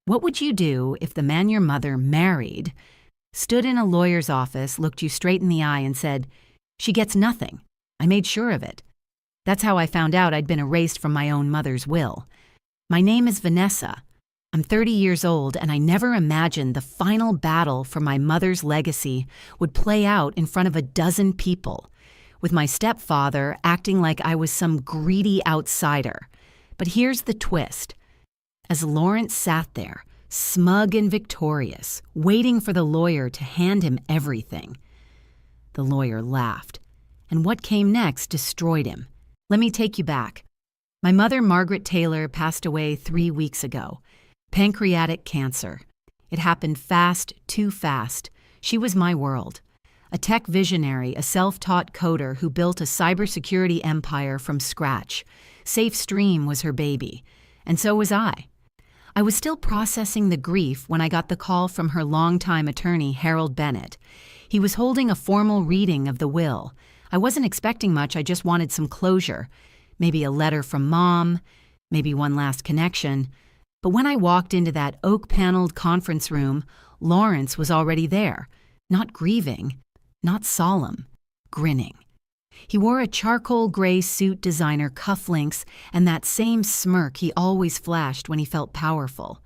What would you do if the man your mother married stood in a lawyer's office, looked you straight in the eye, and said, "She gets nothing. I made sure of it." That's how I found out I'd been erased from my own mother's will. My name is Vanessa. I'm 30 years old, and I never imagined the final battle for my mother's legacy would play out in front of a dozen people, with my stepfather acting like I was some greedy outsider. But here's the twist. As Lawrence sat there, smug and victorious, waiting for the lawyer to hand him everything, the lawyer laughed, and what came next destroyed him. Let me take you back. My mother, Margaret Taylor, passed away 3 weeks ago. Pancreatic cancer. It happened fast, too fast. She was my world. A tech visionary, a self-taught coder who built a cybersecurity empire from scratch. SafeStream was her baby, and so was I. I was still processing the grief when I got the call from her longtime attorney, Harold Bennett. He was holding a formal reading of the will. I wasn't expecting much, I just wanted some closure. Maybe a letter from Mom, maybe one last connection. But when I walked into that oak-paneled conference room, Lawrence was already there, not grieving, not solemn, grinning. He wore a charcoal gray suit designer cufflinks and that same smirk he always flashed when he felt powerful.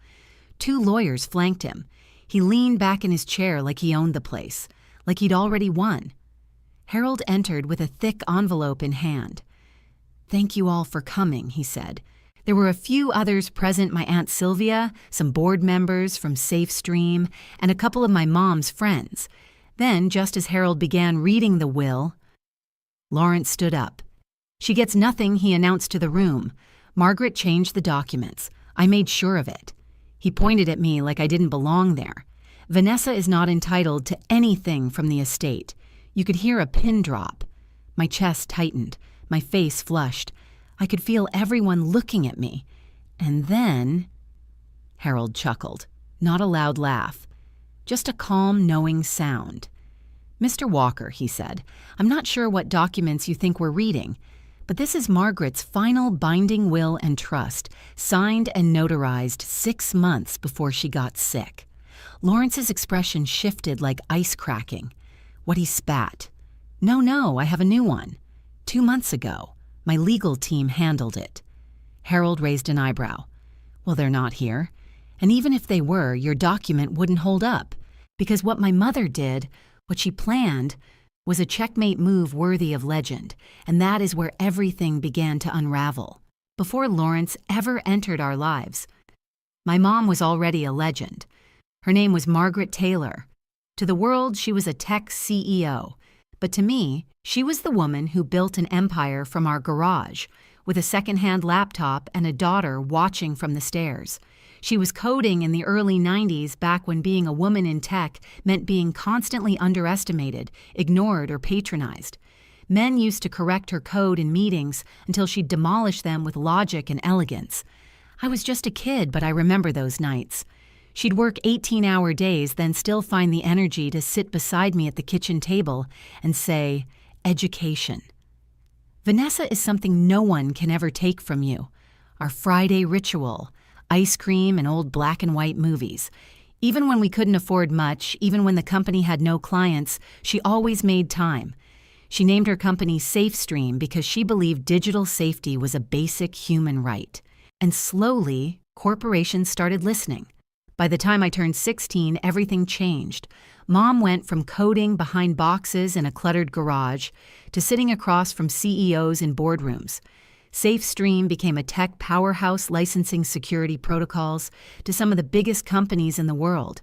2 lawyers flanked him. He leaned back in his chair like he owned the place, like he'd already won. Harold entered with a thick envelope in hand. "Thank you all for coming," he said. There were a few others present, my Aunt Sylvia, some board members from SafeStream, and a couple of my mom's friends. Then, just as Harold began reading the will, Lawrence stood up. "She gets nothing," he announced to the room. "Margaret changed the documents. I made sure of it." He pointed at me like I didn't belong there. "Vanessa is not entitled to anything from the estate." You could hear a pin drop. My chest tightened. My face flushed. I could feel everyone looking at me. And then Harold chuckled. Not a loud laugh. Just a calm, knowing sound. "Mr. Walker," he said, "I'm not sure what documents you think we're reading, but this is Margaret's final binding will and trust, signed and notarized 6 months before she got sick." Lawrence's expression shifted like ice cracking. What he spat. No, I have a new one. 2 months ago. My legal team handled it." Harold raised an eyebrow. "Well, they're not here. And even if they were, your document wouldn't hold up. Because what my mother did, what she planned, was a checkmate move worthy of legend. And that is where everything began to unravel. Before Lawrence ever entered our lives, my mom was already a legend. Her name was Margaret Taylor. To the world, she was a tech CEO. But to me, she was the woman who built an empire from our garage, with a second-hand laptop and a daughter watching from the stairs. She was coding in the early 90s, back when being a woman in tech meant being constantly underestimated, ignored, or patronized. Men used to correct her code in meetings until she'd demolish them with logic and elegance. I was just a kid, but I remember those nights. She'd work 18-hour days, then still find the energy to sit beside me at the kitchen table and say, "Education. Vanessa is something no one can ever take from you. Our Friday ritual, ice cream and old black and white movies. Even when we couldn't afford much, even when the company had no clients, she always made time. She named her company SafeStream because she believed digital safety was a basic human right. And slowly, corporations started listening. By the time I turned 16, everything changed. Mom went from coding behind boxes in a cluttered garage to sitting across from CEOs in boardrooms. SafeStream became a tech powerhouse licensing security protocols to some of the biggest companies in the world.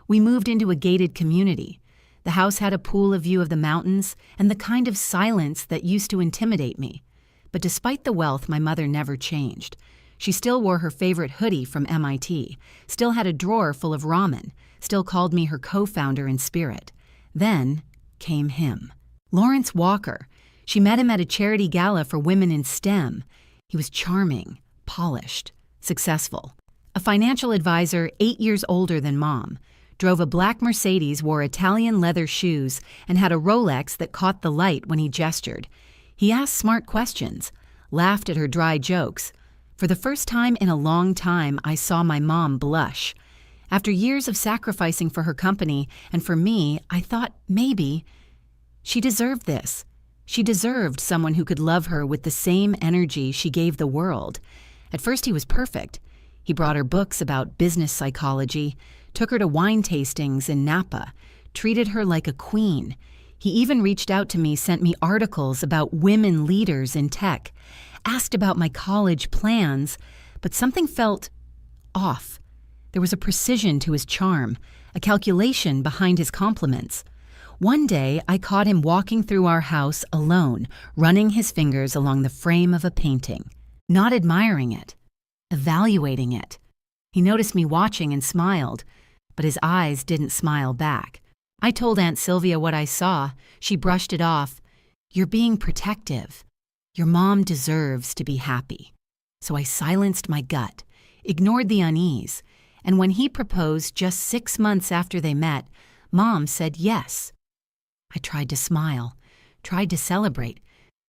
We moved into a gated community. The house had a pool of view of the mountains and the kind of silence that used to intimidate me. But despite the wealth, my mother never changed. She still wore her favorite hoodie from MIT, still had a drawer full of ramen, still called me her co-founder in spirit. Then came him. Lawrence Walker. She met him at a charity gala for women in STEM. He was charming, polished, successful. A financial advisor 8 years older than Mom. Drove a black Mercedes, wore Italian leather shoes, and had a Rolex that caught the light when he gestured. He asked smart questions, laughed at her dry jokes, For the first time in a long time, I saw my mom blush. After years of sacrificing for her company and for me, I thought maybe she deserved this. She deserved someone who could love her with the same energy she gave the world. At first, he was perfect. He brought her books about business psychology, took her to wine tastings in Napa, treated her like a queen. He even reached out to me, sent me articles about women leaders in tech, asked about my college plans, but something felt off. There was a precision to his charm, a calculation behind his compliments. One day, I caught him walking through our house alone, running his fingers along the frame of a painting, not admiring it, evaluating it. He noticed me watching and smiled, but his eyes didn't smile back. I told Aunt Sylvia what I saw. She brushed it off. "You're being protective. Your mom deserves to be happy." So I silenced my gut, ignored the unease, and when he proposed just 6 months after they met, Mom said yes. I tried to smile, tried to celebrate,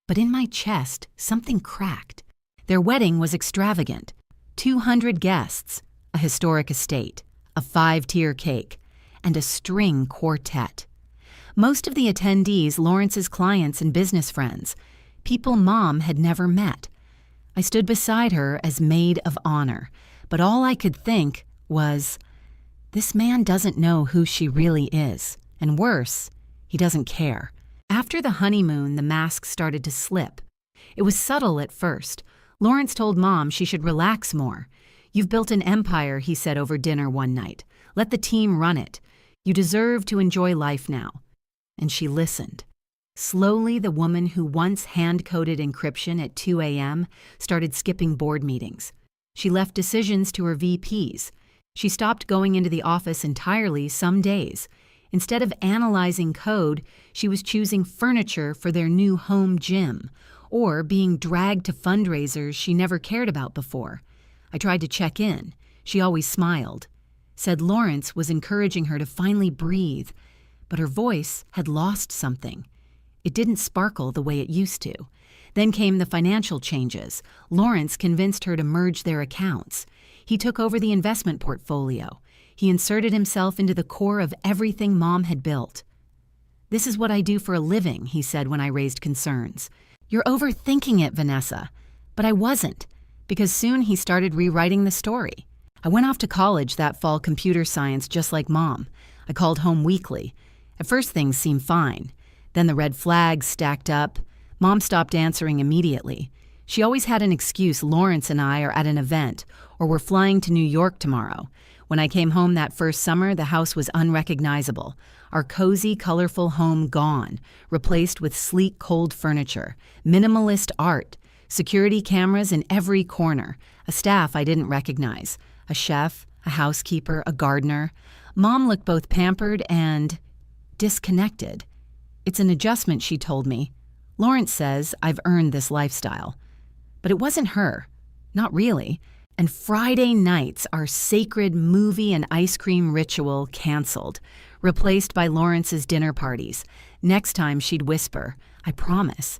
but in my chest, something cracked. Their wedding was extravagant. 200 guests, a historic estate, a 5-tier cake, and a string quartet. Most of the attendees Lawrence's clients and business friends, people Mom had never met. I stood beside her as maid of honor, but all I could think was, this man doesn't know who she really is, and worse, he doesn't care. After the honeymoon, the mask started to slip. It was subtle at first. Lawrence told Mom she should relax more. "You've built an empire," he said over dinner one night. "Let the team run it. You deserve to enjoy life now." And she listened. Slowly, the woman who once hand-coded encryption at 2 a.m. started skipping board meetings. She left decisions to her VPs. She stopped going into the office entirely some days. Instead of analyzing code, she was choosing furniture for their new home gym, or being dragged to fundraisers she never cared about before. I tried to check in. She always smiled. Said Lawrence was encouraging her to finally breathe, but her voice had lost something. It didn't sparkle the way it used to. Then came the financial changes. Lawrence convinced her to merge their accounts. He took over the investment portfolio. He inserted himself into the core of everything Mom had built. "This is what I do for a living," he said when I raised concerns. "You're overthinking it, Vanessa." But I wasn't, because soon he started rewriting the story. I went off to college that fall, computer science, just like Mom. I called home weekly. At first things seemed fine. Then the red flags stacked up. Mom stopped answering immediately. She always had an excuse. Lawrence and I are at an event, or we're flying to New York tomorrow. When I came home that first summer, the house was unrecognizable. Our cozy, colorful home gone, replaced with sleek, cold furniture, minimalist art, security cameras in every corner, a staff I didn't recognize, a chef, a housekeeper, a gardener. Mom looked both pampered and disconnected. "It's an adjustment," she told me. "Lawrence says I've earned this lifestyle." But it wasn't her. Not really. And Friday nights, our sacred movie and ice cream ritual canceled, replaced by Lawrence's dinner parties. Next time she'd whisper, "I promise."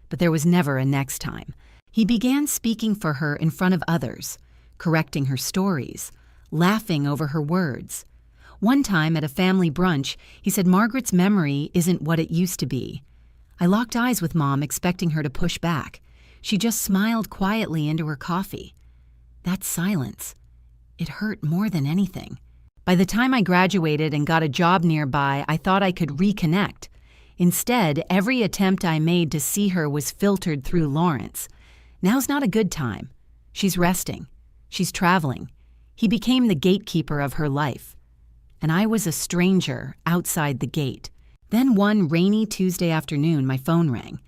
But there was never a next time. He began speaking for her in front of others, correcting her stories, laughing over her words. One time at a family brunch, he said Margaret's memory isn't what it used to be. I locked eyes with Mom, expecting her to push back. She just smiled quietly into her coffee. That silence, it hurt more than anything. By the time I graduated and got a job nearby, I thought I could reconnect. Instead, every attempt I made to see her was filtered through Lawrence. Now's not a good time. She's resting. She's traveling. He became the gatekeeper of her life. And I was a stranger outside the gate. Then one rainy Tuesday afternoon, my phone rang.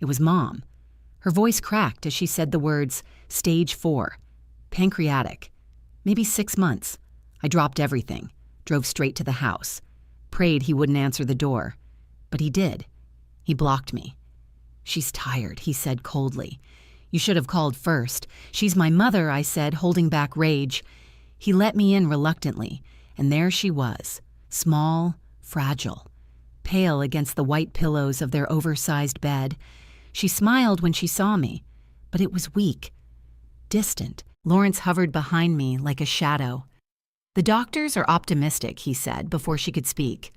It was Mom. Her voice cracked as she said the words, "Stage 4. Pancreatic. Maybe 6 months." I dropped everything, drove straight to the house, prayed he wouldn't answer the door. But he did. He blocked me. "She's tired," he said coldly. "You should have called first." "She's my mother," I said, holding back rage. He let me in reluctantly, and there she was, small, fragile, pale against the white pillows of their oversized bed. She smiled when she saw me, but it was weak. distant. Lawrence hovered behind me like a shadow. "The doctors are optimistic," he said before she could speak.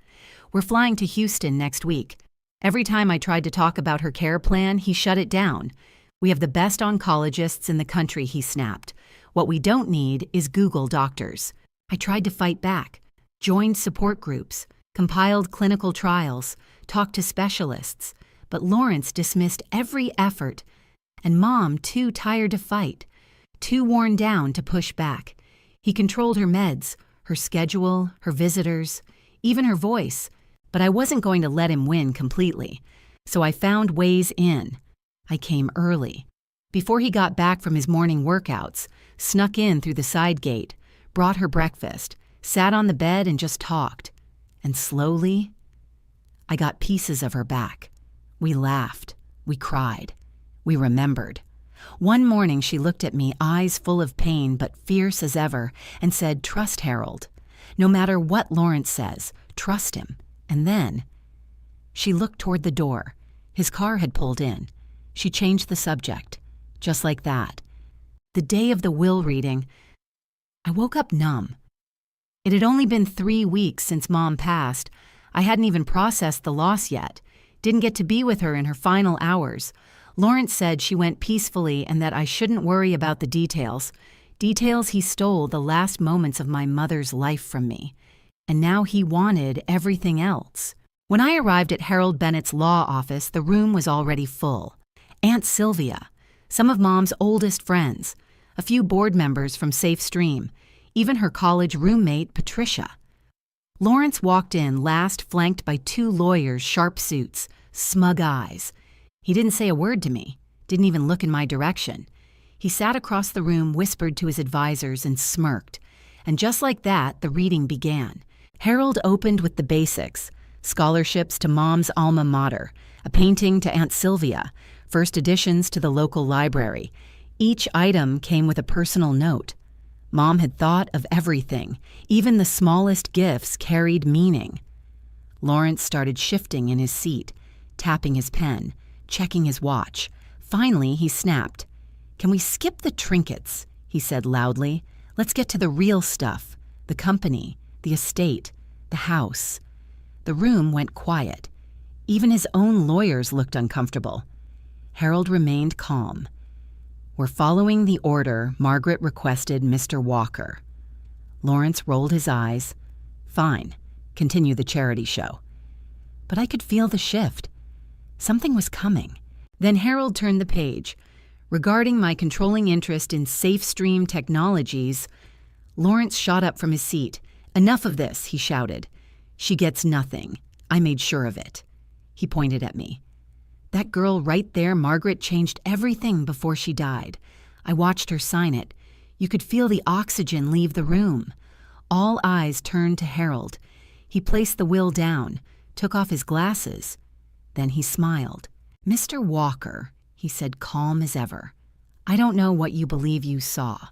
"We're flying to Houston next week. Every time I tried to talk about her care plan, he shut it down. We have the best oncologists in the country," he snapped. "What we don't need is Google doctors." I tried to fight back, joined support groups, compiled clinical trials, talked to specialists, but Lawrence dismissed every effort, and Mom, too tired to fight, too worn down to push back. He controlled her meds, her schedule, her visitors, even her voice, but I wasn't going to let him win completely, so I found ways in. I came early. Before he got back from his morning workouts, snuck in through the side gate, brought her breakfast, sat on the bed and just talked. And slowly, I got pieces of her back. We laughed. We cried. We remembered. One morning she looked at me, eyes full of pain but fierce as ever, and said, "Trust Harold. No matter what Lawrence says, trust him." And then she looked toward the door. His car had pulled in. She changed the subject, just like that. The day of the will reading, I woke up numb. It had only been 3 weeks since Mom passed. I hadn't even processed the loss yet. Didn't get to be with her in her final hours. Lawrence said she went peacefully and that I shouldn't worry about the details. Details he stole the last moments of my mother's life from me. And now he wanted everything else. When I arrived at Harold Bennett's law office, the room was already full. Aunt Sylvia, some of Mom's oldest friends, a few board members from Safe Stream, even her college roommate, Patricia. Lawrence walked in last, flanked by 2 lawyers, sharp suits, smug eyes. He didn't say a word to me, didn't even look in my direction. He sat across the room, whispered to his advisors, and smirked. And just like that, the reading began. Harold opened with the basics: scholarships to Mom's alma mater, a painting to Aunt Sylvia, first editions to the local library. Each item came with a personal note. Mom had thought of everything. Even the smallest gifts carried meaning. Lawrence started shifting in his seat, tapping his pen, checking his watch. Finally, he snapped. "Can we skip the trinkets?" he said loudly. "Let's get to the real stuff. The company, the estate, the house." The room went quiet. Even his own lawyers looked uncomfortable. Harold remained calm. "We're following the order Margaret requested, Mr. Walker." Lawrence rolled his eyes. "Fine. Continue the charity show." But I could feel the shift. Something was coming. Then Harold turned the page. Regarding my controlling interest in Safe Stream Technologies, Lawrence shot up from his seat. "Enough of this," he shouted. "She gets nothing. I made sure of it." He pointed at me. "That girl right there, Margaret, changed everything before she died. I watched her sign it. You could feel the oxygen leave the room." All eyes turned to Harold. He placed the will down, took off his glasses. Then he smiled. "Mr. Walker," he said, calm as ever, "I don't know what you believe you saw,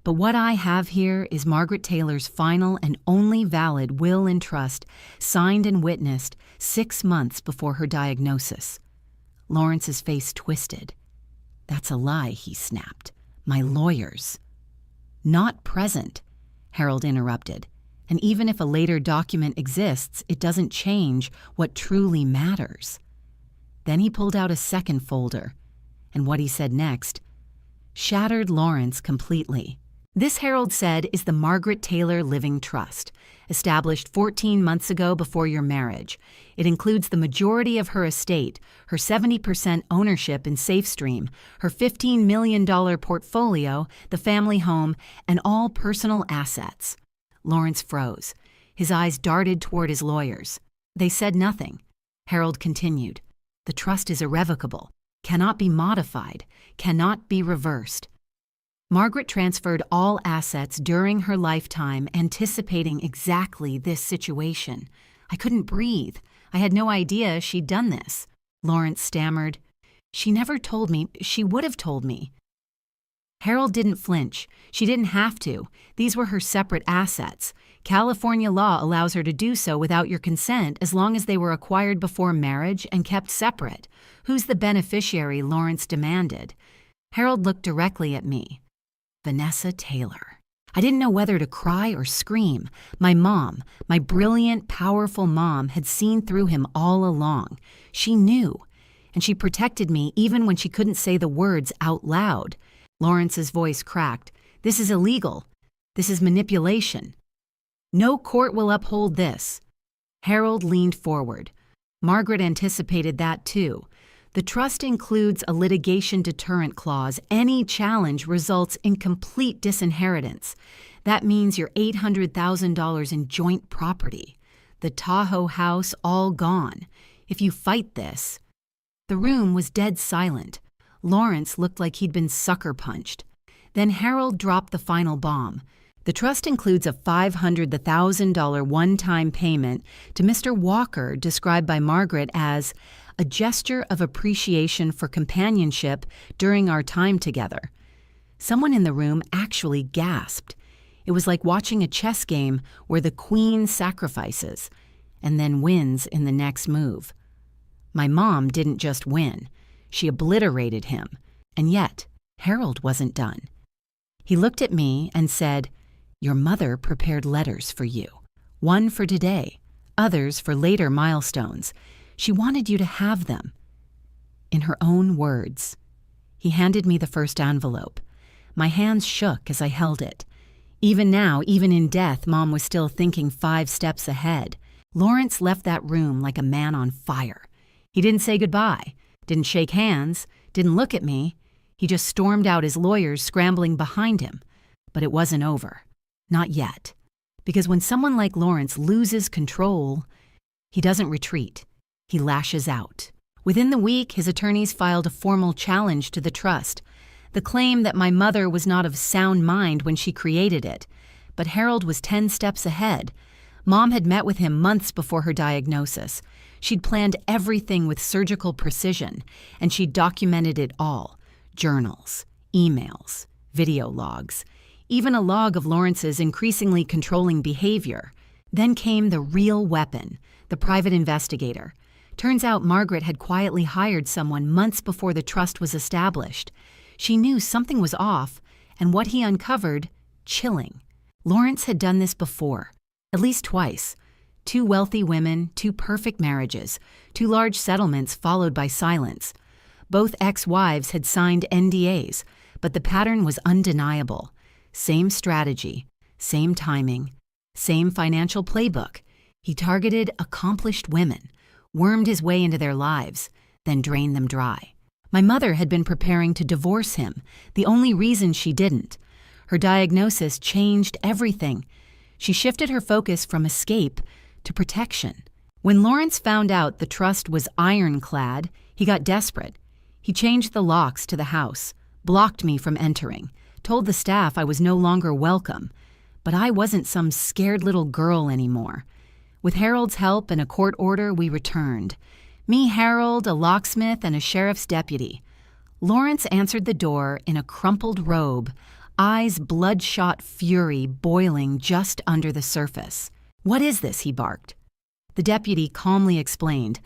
but what I have here is Margaret Taylor's final and only valid will and trust, signed and witnessed 6 months before her diagnosis." Lawrence's face twisted. "That's a lie," he snapped. "My lawyers." "Not present," Harold interrupted. "And even if a later document exists, it doesn't change what truly matters." Then he pulled out a second folder, and what he said next shattered Lawrence completely. "This," Harold said, "is the Margaret Taylor Living Trust, established 14 months ago before your marriage. It includes the majority of her estate, her 70% ownership in SafeStream, her $15 million portfolio, the family home, and all personal assets." Lawrence froze. His eyes darted toward his lawyers. They said nothing. Harold continued. "The trust is irrevocable, cannot be modified, cannot be reversed. Margaret transferred all assets during her lifetime, anticipating exactly this situation. I couldn't breathe. I had no idea she'd done this." Lawrence stammered. "She never told me. She would have told me." Harold didn't flinch. She didn't have to. These were her separate assets. California law allows her to do so without your consent as long as they were acquired before marriage and kept separate. Who's the beneficiary? Lawrence demanded. Harold looked directly at me. Vanessa Taylor. I didn't know whether to cry or scream. My mom, my brilliant, powerful mom, had seen through him all along. She knew, and she protected me even when she couldn't say the words out loud. Lawrence's voice cracked. This is illegal. This is manipulation. No court will uphold this. Harold leaned forward. Margaret anticipated that too. The trust includes a litigation deterrent clause. Any challenge results in complete disinheritance. That means your $800,000 in joint property. The Tahoe house all gone. If you fight this. The room was dead silent. Lawrence looked like he'd been sucker punched. Then Harold dropped the final bomb. The trust includes a $500,000 one-time payment to Mr. Walker, described by Margaret as a gesture of appreciation for companionship during our time together. Someone in the room actually gasped. It was like watching a chess game where the queen sacrifices and then wins in the next move. My mom didn't just win. She obliterated him. And yet, Harold wasn't done. He looked at me and said, "Your mother prepared letters for you. One for today, others for later milestones. She wanted you to have them." In her own words. He handed me the first envelope. My hands shook as I held it. Even now, even in death, Mom was still thinking 5 steps ahead. Lawrence left that room like a man on fire. He didn't say goodbye, didn't shake hands, didn't look at me. He just stormed out, his lawyers scrambling behind him. But it wasn't over. Not yet. Because when someone like Lawrence loses control, he doesn't retreat. He lashes out. Within the week, his attorneys filed a formal challenge to the trust. The claim that my mother was not of sound mind when she created it. But Harold was 10 steps ahead. Mom had met with him months before her diagnosis. She'd planned everything with surgical precision, and she'd documented it all. Journals, emails, video logs, even a log of Lawrence's increasingly controlling behavior. Then came the real weapon, the private investigator. Turns out Margaret had quietly hired someone months before the trust was established. She knew something was off, and what he uncovered, chilling. Lawrence had done this before, at least twice. 2 wealthy women, 2 perfect marriages, 2 large settlements followed by silence. Both ex-wives had signed NDAs, but the pattern was undeniable. Same strategy, same timing, same financial playbook. He targeted accomplished women, wormed his way into their lives, then drained them dry. My mother had been preparing to divorce him, the only reason she didn't. Her diagnosis changed everything. She shifted her focus from escape to protection. When Lawrence found out the trust was ironclad, he got desperate. He changed the locks to the house, blocked me from entering, told the staff I was no longer welcome. But I wasn't some scared little girl anymore. With Harold's help and a court order, we returned. Me, Harold, a locksmith, and a sheriff's deputy. Lawrence answered the door in a crumpled robe, eyes bloodshot fury boiling just under the surface. "What is this?" he barked. The deputy calmly explained,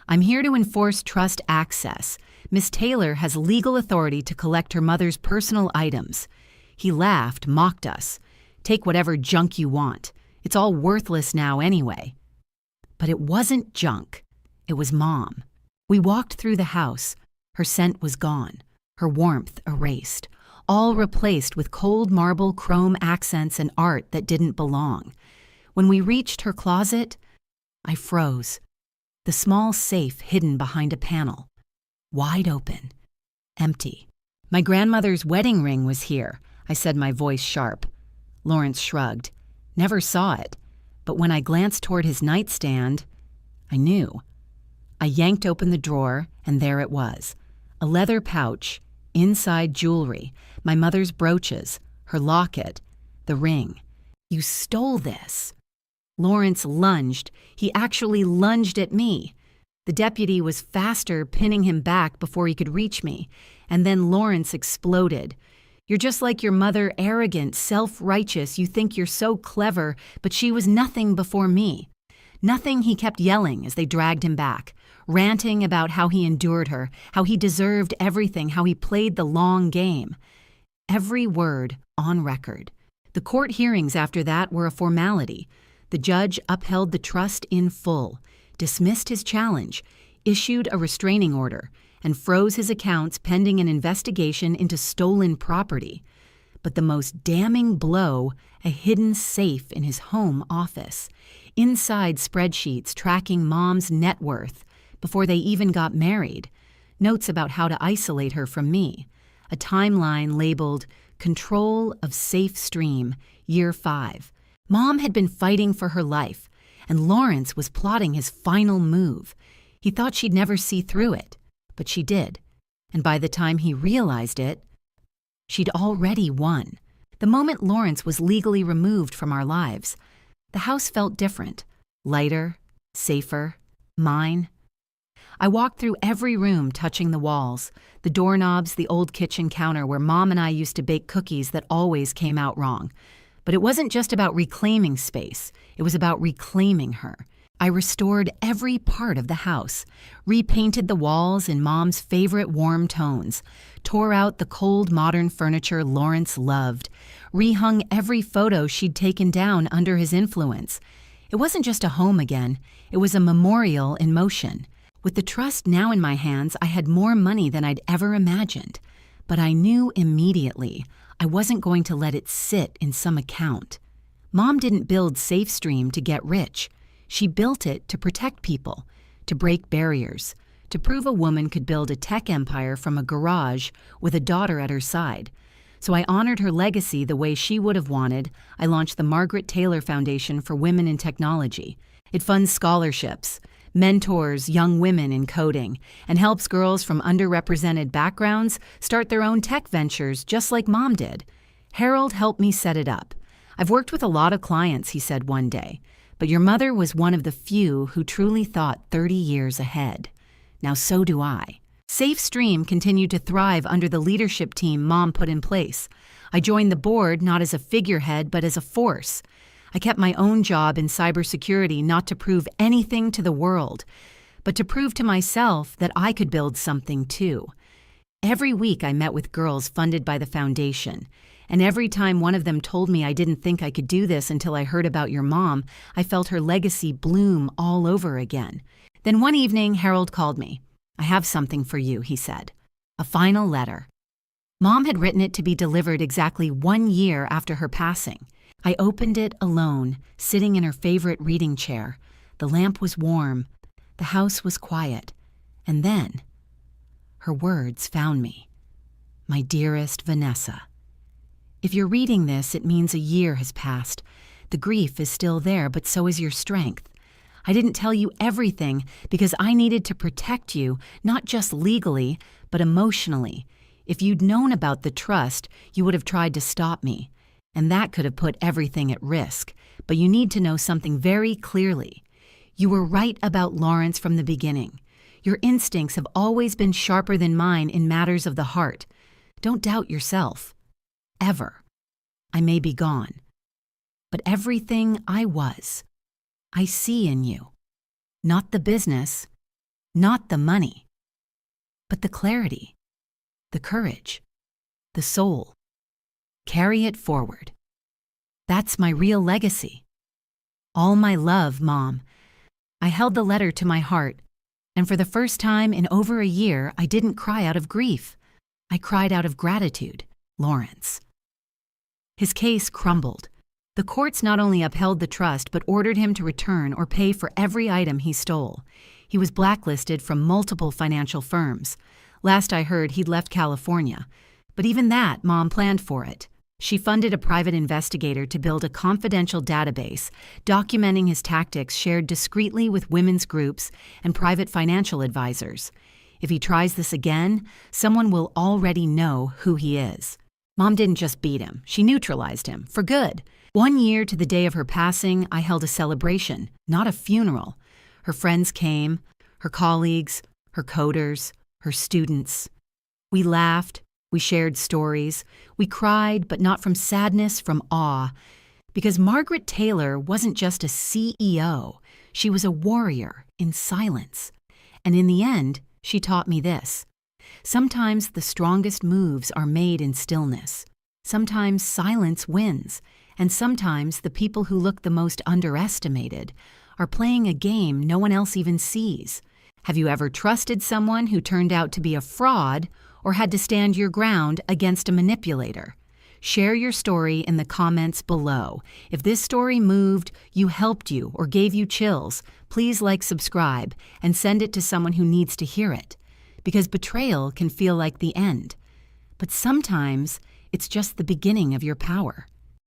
"I'm here to enforce trust access. Miss Taylor has legal authority to collect her mother's personal items." He laughed, mocked us. "Take whatever junk you want. It's all worthless now anyway." But it wasn't junk. It was Mom. We walked through the house. Her scent was gone, her warmth erased, all replaced with cold marble chrome accents and art that didn't belong. When we reached her closet, I froze. The small safe hidden behind a panel. Wide open. Empty. "My grandmother's wedding ring was here," I said, my voice sharp. Lawrence shrugged. "Never saw it. But when I glanced toward his nightstand, I knew." I yanked open the drawer, and there it was. A leather pouch, inside jewelry, my mother's brooches, her locket, the ring. "You stole this." Lawrence lunged. He actually lunged at me. The deputy was faster, pinning him back before he could reach me. And then Lawrence exploded. "You're just like your mother, arrogant, self-righteous. You think you're so clever, but she was nothing before me." Nothing, he kept yelling as they dragged him back. ranting about how he endured her, how he deserved everything, how he played the long game. Every word on record. The court hearings after that were a formality. The judge upheld the trust in full, dismissed his challenge, issued a restraining order, and froze his accounts pending an investigation into stolen property. But the most damning blow, a hidden safe in his home office. Inside spreadsheets tracking Mom's net worth before they even got married. Notes about how to isolate her from me. A timeline labeled Control of Safe Stream, Year 5. Mom had been fighting for her life, and Lawrence was plotting his final move. He thought she'd never see through it, but she did. And by the time he realized it, she'd already won. The moment Lawrence was legally removed from our lives, the house felt different, lighter, safer, mine. I walked through every room touching the walls, the doorknobs, the old kitchen counter where Mom and I used to bake cookies that always came out wrong. But it wasn't just about reclaiming space, it was about reclaiming her. I restored every part of the house, repainted the walls in Mom's favorite warm tones, tore out the cold modern furniture Lawrence loved, rehung every photo she'd taken down under his influence. It wasn't just a home again, it was a memorial in motion. With the trust now in my hands, I had more money than I'd ever imagined. But I knew immediately I wasn't going to let it sit in some account. Mom didn't build SafeStream to get rich. She built it to protect people, to break barriers, to prove a woman could build a tech empire from a garage with a daughter at her side. So I honored her legacy the way she would have wanted. I launched the Margaret Taylor Foundation for Women in Technology. It funds scholarships, mentors young women in coding, and helps girls from underrepresented backgrounds start their own tech ventures just like Mom did. Harold helped me set it up. I've worked with a lot of clients, he said one day, but your mother was one of the few who truly thought 30 years ahead. Now so do I. SafeStream continued to thrive under the leadership team Mom put in place. I joined the board not as a figurehead but as a force. I kept my own job in cybersecurity not to prove anything to the world, but to prove to myself that I could build something too. Every week I met with girls funded by the foundation, and every time one of them told me I didn't think I could do this until I heard about your mom, I felt her legacy bloom all over again. Then one evening, Harold called me. "I have something for you," he said. A final letter. Mom had written it to be delivered exactly 1 year after her passing. I opened it alone, sitting in her favorite reading chair. The lamp was warm. The house was quiet. And then, her words found me. My dearest Vanessa. If you're reading this, it means a year has passed. The grief is still there, but so is your strength. I didn't tell you everything because I needed to protect you, not just legally, but emotionally. If you'd known about the trust, you would have tried to stop me. And that could have put everything at risk. But you need to know something very clearly. You were right about Lawrence from the beginning. Your instincts have always been sharper than mine in matters of the heart. Don't doubt yourself. Ever. I may be gone. But everything I was, I see in you. Not the business, not the money, but the clarity, the courage, the soul. Carry it forward. That's my real legacy. All my love, Mom. I held the letter to my heart, and for the first time in over a year, I didn't cry out of grief. I cried out of gratitude, Lawrence. His case crumbled. The courts not only upheld the trust, but ordered him to return or pay for every item he stole. He was blacklisted from multiple financial firms. Last I heard, he'd left California. But even that, Mom planned for it. She funded a private investigator to build a confidential database documenting his tactics shared discreetly with women's groups and private financial advisors. If he tries this again, someone will already know who he is. Mom didn't just beat him, she neutralized him, for good. 1 year to the day of her passing, I held a celebration, not a funeral. Her friends came, her colleagues, her coders, her students. We laughed. We shared stories. We cried, but not from sadness, from awe. Because Margaret Taylor wasn't just a CEO. She was a warrior in silence. And in the end, she taught me this. Sometimes the strongest moves are made in stillness. Sometimes silence wins. And sometimes the people who look the most underestimated are playing a game no one else even sees. Have you ever trusted someone who turned out to be a fraud or had to stand your ground against a manipulator? Share your story in the comments below. If this story moved you, helped you, or gave you chills, please like, subscribe, and send it to someone who needs to hear it. Because betrayal can feel like the end. But sometimes it's just the beginning of your power.